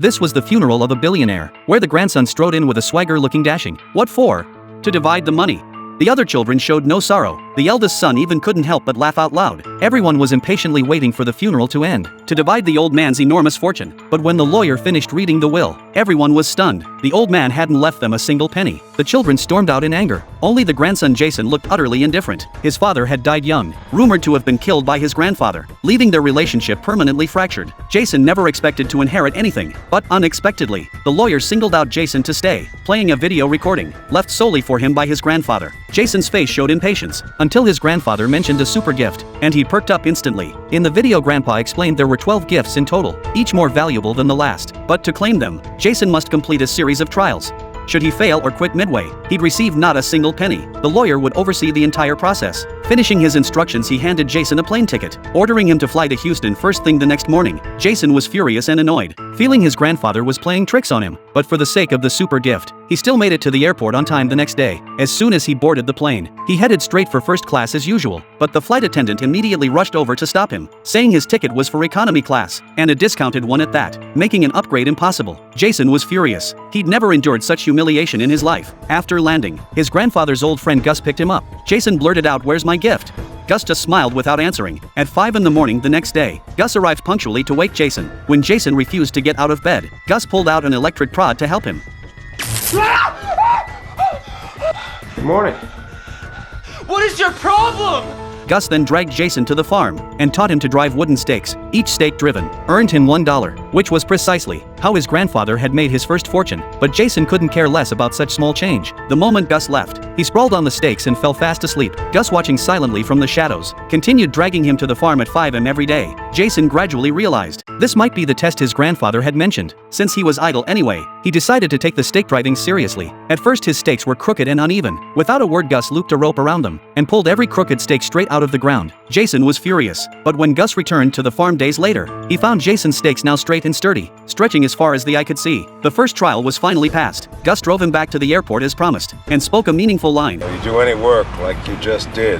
This was the funeral of a billionaire, where the grandson strode in with a swagger looking dashing. What for? To divide the money. The other children showed no sorrow. The eldest son even couldn't help but laugh out loud. Everyone was impatiently waiting for the funeral to end, to divide the old man's enormous fortune. But when the lawyer finished reading the will, everyone was stunned. The old man hadn't left them a single penny. The children stormed out in anger. Only the grandson Jason looked utterly indifferent. His father had died young, rumored to have been killed by his grandfather, leaving their relationship permanently fractured. Jason never expected to inherit anything, but unexpectedly, the lawyer singled out Jason to stay, playing a video recording, left solely for him by his grandfather. Jason's face showed impatience, until his grandfather mentioned a super gift, and he perked up instantly. In the video, Grandpa explained there were 12 gifts in total, each more valuable than the last. But to claim them, Jason must complete a series of trials. Should he fail or quit midway, he'd receive not a single penny. The lawyer would oversee the entire process. Finishing his instructions, he handed Jason a plane ticket, ordering him to fly to Houston first thing the next morning. Jason was furious and annoyed, feeling his grandfather was playing tricks on him. But for the sake of the super gift, he still made it to the airport on time the next day. As soon as he boarded the plane, he headed straight for first class as usual, but the flight attendant immediately rushed over to stop him, saying his ticket was for economy class, and a discounted one at that, making an upgrade impossible. Jason was furious. He'd never endured such humiliation in his life. After landing, his grandfather's old friend Gus picked him up. Jason blurted out, "Where's my gift?" Gus just smiled without answering. At 5 in the morning the next day, Gus arrived punctually to wake Jason. When Jason refused to get out of bed, Gus pulled out an electric prod to help him. Good morning. What is your problem? Gus then dragged Jason to the farm and taught him to drive wooden stakes. Each stake driven earned him $1, which was precisely how his grandfather had made his first fortune. But Jason couldn't care less about such small change. The moment Gus left, he sprawled on the stakes and fell fast asleep. Gus, watching silently from the shadows, continued dragging him to the farm at 5 a.m. every day. Jason gradually realized this might be the test his grandfather had mentioned. Since he was idle anyway, he decided to take the stake driving seriously. At first his stakes were crooked and uneven. Without a word, Gus looped a rope around them and pulled every crooked stake straight out of the ground. Jason was furious, but when Gus returned to the farm days later, he found Jason's stakes now straight and sturdy, stretching as far as the eye could see. The first trial was finally passed. Gus drove him back to the airport as promised, and spoke a meaningful line. When you do any work like you just did,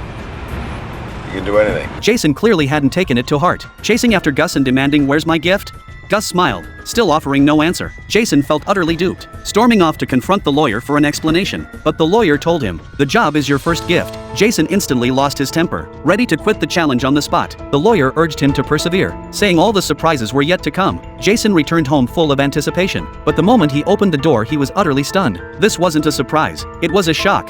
you can do anything. Jason clearly hadn't taken it to heart, chasing after Gus and demanding, "Where's my gift?" Gus smiled, still offering no answer. Jason felt utterly duped, storming off to confront the lawyer for an explanation. But the lawyer told him, "The job is your first gift." Jason instantly lost his temper, ready to quit the challenge on the spot. The lawyer urged him to persevere, saying all the surprises were yet to come. Jason returned home full of anticipation, but the moment he opened the door he was utterly stunned. This wasn't a surprise, it was a shock.